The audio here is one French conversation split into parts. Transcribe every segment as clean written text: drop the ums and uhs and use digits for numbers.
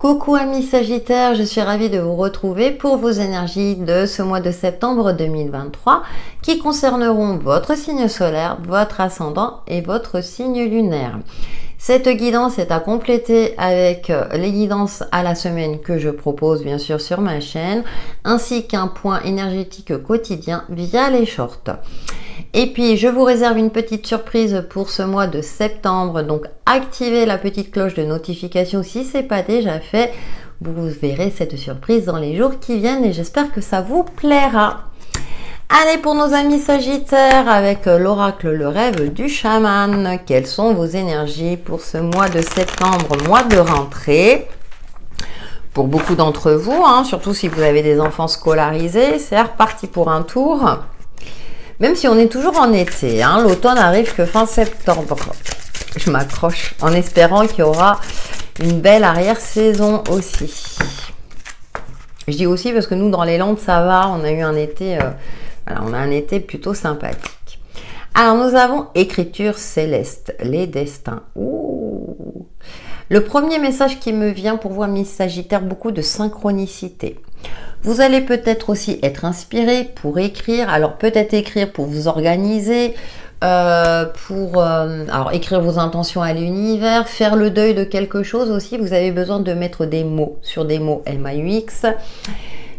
Coucou amis Sagittaires, je suis ravie de vous retrouver pour vos énergies de ce mois de septembre 2023 qui concerneront votre signe solaire, votre ascendant et votre signe lunaire. Cette guidance est à compléter avec les guidances à la semaine que je propose bien sûr sur ma chaîne, ainsi qu'un point énergétique quotidien via les shorts. Et puis je vous réserve une petite surprise pour ce mois de septembre, donc activez la petite cloche de notification si ce n'est pas déjà fait. Vous verrez cette surprise dans les jours qui viennent et j'espère que ça vous plaira. Allez, pour nos amis Sagittaires, avec l'oracle Le Rêve du Chaman, quelles sont vos énergies pour ce mois de septembre, mois de rentrée? Pour beaucoup d'entre vous, surtout si vous avez des enfants scolarisés, c'est reparti pour un tour. Même si on est toujours en été, l'automne arrive que fin septembre. Je m'accroche en espérant qu'il y aura une belle arrière-saison aussi. Je dis aussi parce que nous, dans les Landes, ça va, on a eu un été... Voilà, on a un été plutôt sympathique. Alors, nous avons écriture céleste, les destins. Ouh. Le premier message qui me vient pour vous, amis Sagittaires, beaucoup de synchronicité. Vous allez peut-être aussi être inspiré pour écrire. Alors, peut-être écrire pour vous organiser, alors écrire vos intentions à l'univers, faire le deuil de quelque chose aussi. Vous avez besoin de mettre des mots sur des mots MAUX.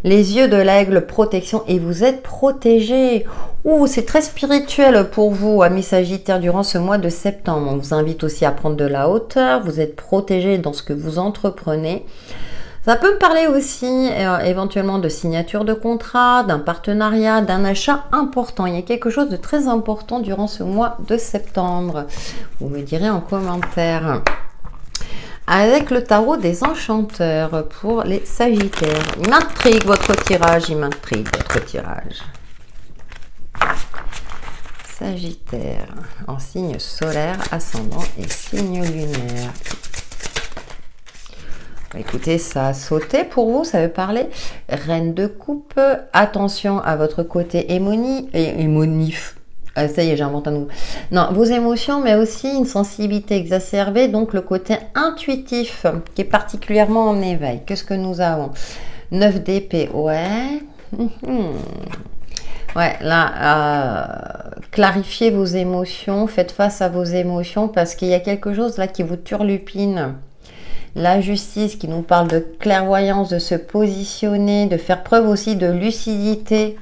Les yeux de l'aigle, protection, et vous êtes protégé. Ouh, c'est très spirituel pour vous, amis Sagittaires, durant ce mois de septembre. On vous invite aussi à prendre de la hauteur. Vous êtes protégé dans ce que vous entreprenez. Ça peut me parler aussi éventuellement de signature de contrat, d'un partenariat, d'un achat important. Il y a quelque chose de très important durant ce mois de septembre. Vous me direz en commentaire. Avec le tarot des enchanteurs pour les Sagittaires. Il m'intrigue votre tirage, Sagittaire, en signe solaire, ascendant et signe lunaire. Écoutez, ça a sauté pour vous, ça veut parler. Reine de coupe, attention à votre côté émonif. Ça y est, j'invente un nouveau. Non, vos émotions, mais aussi une sensibilité exacerbée, donc le côté intuitif qui est particulièrement en éveil. Qu'est-ce que nous avons? 9 d'épée, ouais. Ouais, là, clarifiez vos émotions, faites face à vos émotions parce qu'il y a quelque chose là qui vous turlupine. La justice qui nous parle de clairvoyance, de se positionner, de faire preuve aussi de lucidité,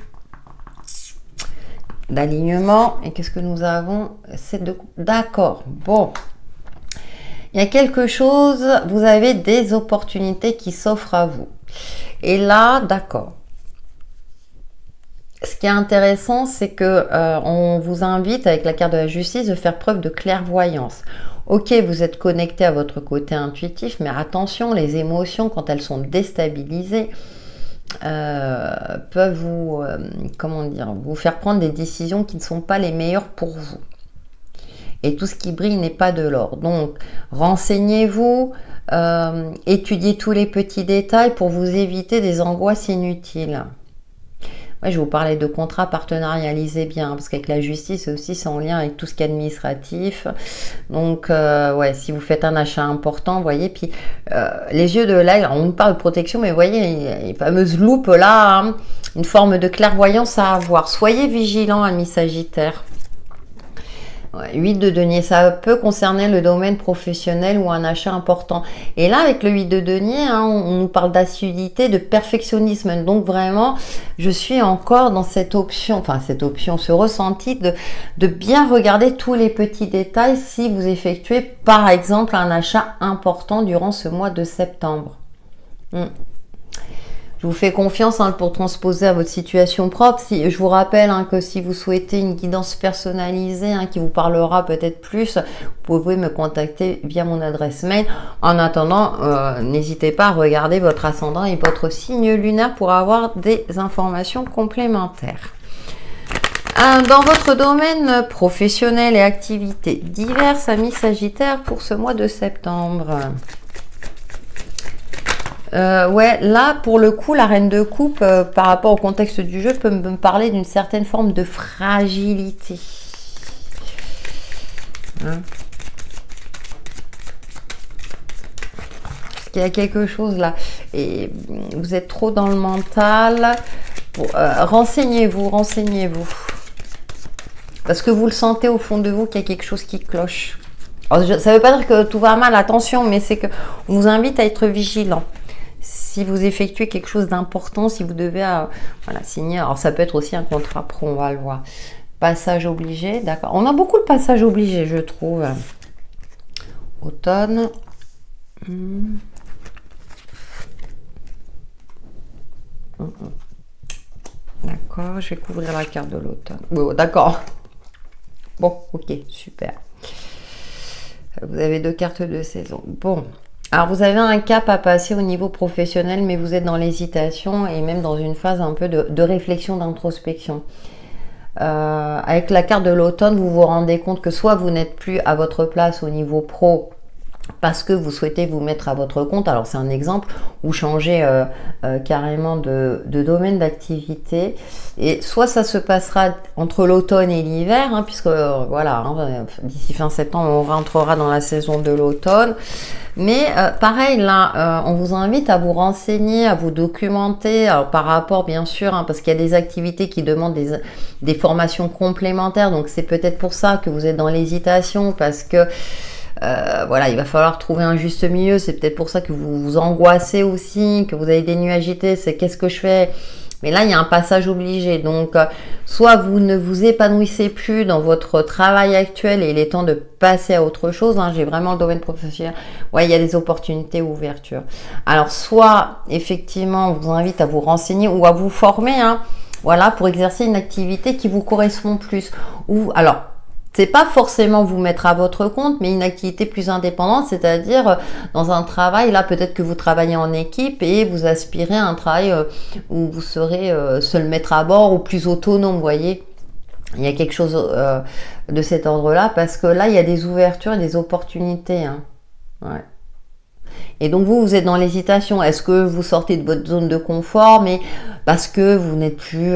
d'alignement. Et qu'est-ce que nous avons? C'est d'accord. Bon, il y a quelque chose, vous avez des opportunités qui s'offrent à vous. Et là, d'accord. Ce qui est intéressant, c'est que on vous invite avec la carte de la justice de faire preuve de clairvoyance. Ok, vous êtes connecté à votre côté intuitif, mais attention, les émotions, quand elles sont déstabilisées, peuvent vous, vous faire prendre des décisions qui ne sont pas les meilleures pour vous. Et tout ce qui brille n'est pas de l'or. Donc, renseignez-vous, étudiez tous les petits détails pour vous éviter des angoisses inutiles. Ouais, je vous parlais de contrat partenariat, lisez bien, parce qu'avec la justice aussi, c'est en lien avec tout ce qui est administratif. Donc, ouais, si vous faites un achat important, vous voyez, puis les yeux de l'aigle, on nous parle de protection, mais vous voyez, les fameuses loupes là, une forme de clairvoyance à avoir. Soyez vigilants, amis Sagittaires. 8 de denier, ça peut concerner le domaine professionnel ou un achat important. Et là, avec le 8 de denier, on nous parle d'assiduité, de perfectionnisme. Donc vraiment, je suis encore dans cette option, ce ressenti de bien regarder tous les petits détails si vous effectuez, par exemple, un achat important durant ce mois de septembre. Je vous fais confiance pour transposer à votre situation propre. Je vous rappelle que si vous souhaitez une guidance personnalisée qui vous parlera peut-être plus, vous pouvez me contacter via mon adresse mail. En attendant, n'hésitez pas à regarder votre ascendant et votre signe lunaire pour avoir des informations complémentaires. Dans votre domaine professionnel et activités diverses, amis Sagittaires, pour ce mois de septembre. Ouais, là, pour le coup, la reine de coupe, par rapport au contexte du jeu, peut me parler d'une certaine forme de fragilité. Ce qu'il y a quelque chose là. Et vous êtes trop dans le mental. Renseignez-vous, renseignez-vous. Parce que vous le sentez au fond de vous qu'il y a quelque chose qui cloche. Alors, ça ne veut pas dire que tout va mal, attention, mais c'est qu'on vous invite à être vigilant. Si vous effectuez quelque chose d'important, si vous devez voilà, signer, alors ça peut être aussi un contrat pro, on va le voir. Passage obligé, d'accord. On a beaucoup de passages obligés, je trouve. Automne. D'accord, je vais couvrir la carte de l'automne. Oh, d'accord. Bon, ok, super. Vous avez 2 cartes de saison. Bon. Alors, vous avez un cap à passer au niveau professionnel, mais vous êtes dans l'hésitation et même dans une phase un peu de réflexion, d'introspection. Avec la carte de l'automne, vous vous rendez compte que soit vous n'êtes plus à votre place au niveau pro parce que vous souhaitez vous mettre à votre compte, alors c'est un exemple, ou changer carrément de domaine d'activité, et soit ça se passera entre l'automne et l'hiver, hein, puisque voilà, hein, d'ici fin septembre on rentrera dans la saison de l'automne. Mais pareil, là, on vous invite à vous renseigner, à vous documenter, alors, par rapport bien sûr, hein, parce qu'il y a des activités qui demandent des formations complémentaires, donc c'est peut-être pour ça que vous êtes dans l'hésitation, parce que voilà, il va falloir trouver un juste milieu, c'est peut-être pour ça que vous vous angoissez aussi, que vous avez des nuits agitées, c'est qu'est-ce que je fais ? Mais là, il y a un passage obligé. Donc, soit vous ne vous épanouissez plus dans votre travail actuel et il est temps de passer à autre chose. Hein. J'ai vraiment le domaine professionnel. Ouais, il y a des opportunités ouverture. Alors, soit, effectivement, on vous invite à vous renseigner ou à vous former, hein, voilà, pour exercer une activité qui vous correspond plus. Ou, alors, c'est pas forcément vous mettre à votre compte, mais une activité plus indépendante, c'est-à-dire dans un travail, là peut-être que vous travaillez en équipe et vous aspirez à un travail où vous serez seul maître à bord ou plus autonome, vous voyez. Il y a quelque chose de cet ordre-là, parce que là, il y a des ouvertures et des opportunités. Hein. Ouais. Et donc vous êtes dans l'hésitation. Est-ce que vous sortez de votre zone de confort, mais parce que vous n'êtes plus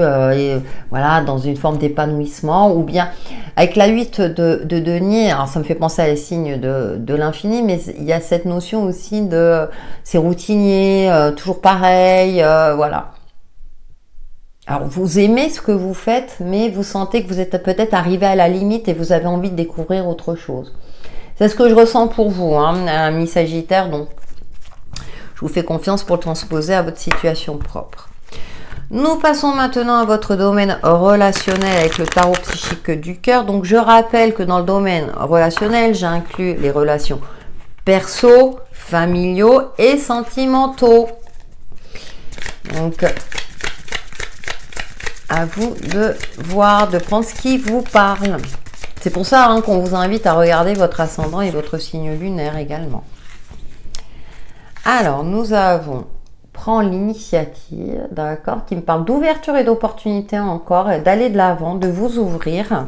voilà, dans une forme d'épanouissement, ou bien avec la 8 de denier, alors ça me fait penser à les signes de l'infini, mais il y a cette notion aussi de c'est routinier, toujours pareil, voilà. Alors vous aimez ce que vous faites, mais vous sentez que vous êtes peut-être arrivé à la limite et vous avez envie de découvrir autre chose. C'est ce que je ressens pour vous, hein, ami Sagittaire, donc je vous fais confiance pour le transposer à votre situation propre. Nous passons maintenant à votre domaine relationnel avec le tarot psychique du cœur. Donc je rappelle que dans le domaine relationnel, j'inclus les relations perso, familiaux et sentimentaux. Donc à vous de voir, de prendre ce qui vous parle. C'est pour ça hein, qu'on vous invite à regarder votre ascendant et votre signe lunaire également. Alors, nous avons prend l'initiative, d'accord, qui me parle d'ouverture et d'opportunité encore, d'aller de l'avant, de vous ouvrir.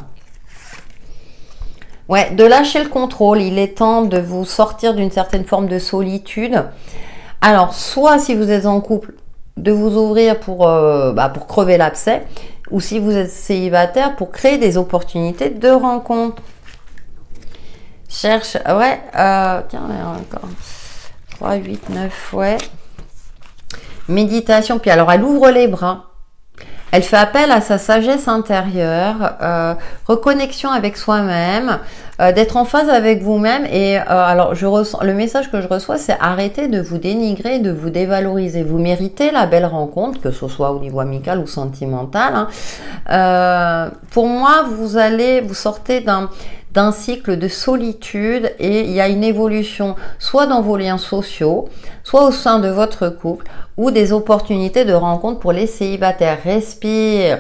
Ouais, de lâcher le contrôle. Il est temps de vous sortir d'une certaine forme de solitude. Alors, soit si vous êtes en couple, de vous ouvrir pour crever l'abcès, ou si vous êtes célibataire, pour créer des opportunités de rencontre. Cherche, ouais, tiens, encore 3, 8, 9, ouais. Méditation, puis alors elle ouvre les bras. Elle fait appel à sa sagesse intérieure, reconnexion avec soi-même, d'être en phase avec vous-même. Et alors, le message que je reçois, c'est arrêtez de vous dénigrer, de vous dévaloriser. Vous méritez la belle rencontre, que ce soit au niveau amical ou sentimental. Hein. Pour moi, vous sortez d'un cycle de solitude et il y a une évolution soit dans vos liens sociaux, soit au sein de votre couple, ou des opportunités de rencontre pour les célibataires. Respire,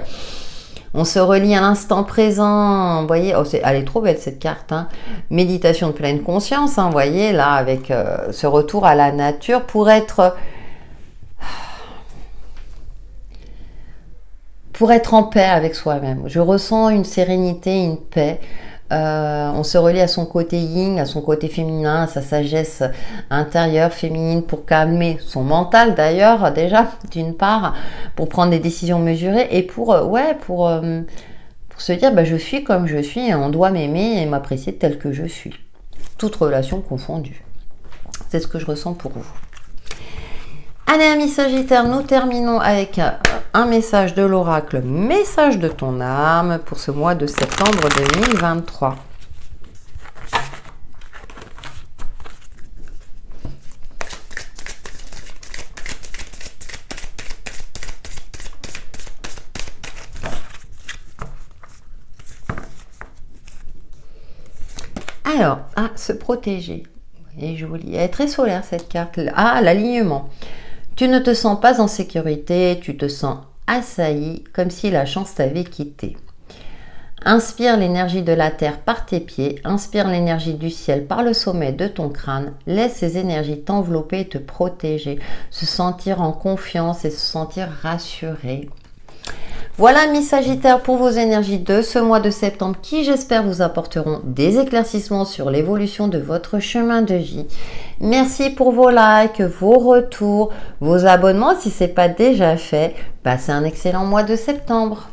on se relie à l'instant présent. Vous voyez, oh, elle est trop belle cette carte. Hein. Méditation de pleine conscience, hein, vous voyez, là, avec ce retour à la nature pour être en paix avec soi-même. Je ressens une sérénité, une paix. On se relie à son côté yin, à son côté féminin, à sa sagesse intérieure féminine pour calmer son mental d'ailleurs déjà d'une part, pour prendre des décisions mesurées et pour se dire je suis comme je suis et on doit m'aimer et m'apprécier tel que je suis, toute relation confondue. C'est ce que je ressens pour vous. Allez, amis Sagittaires, nous terminons avec un message de l'oracle, message de ton âme pour ce mois de septembre 2023. Alors, se protéger. Et joli. Elle est très solaire cette carte. L'alignement. Tu ne te sens pas en sécurité, tu te sens assailli, comme si la chance t'avait quitté. Inspire l'énergie de la terre par tes pieds, inspire l'énergie du ciel par le sommet de ton crâne, laisse ces énergies t'envelopper et te protéger, se sentir en confiance et se sentir rassuré. Voilà mes Sagittaires pour vos énergies de ce mois de septembre qui j'espère vous apporteront des éclaircissements sur l'évolution de votre chemin de vie. Merci pour vos likes, vos retours, vos abonnements si ce n'est pas déjà fait. Passez un excellent mois de septembre.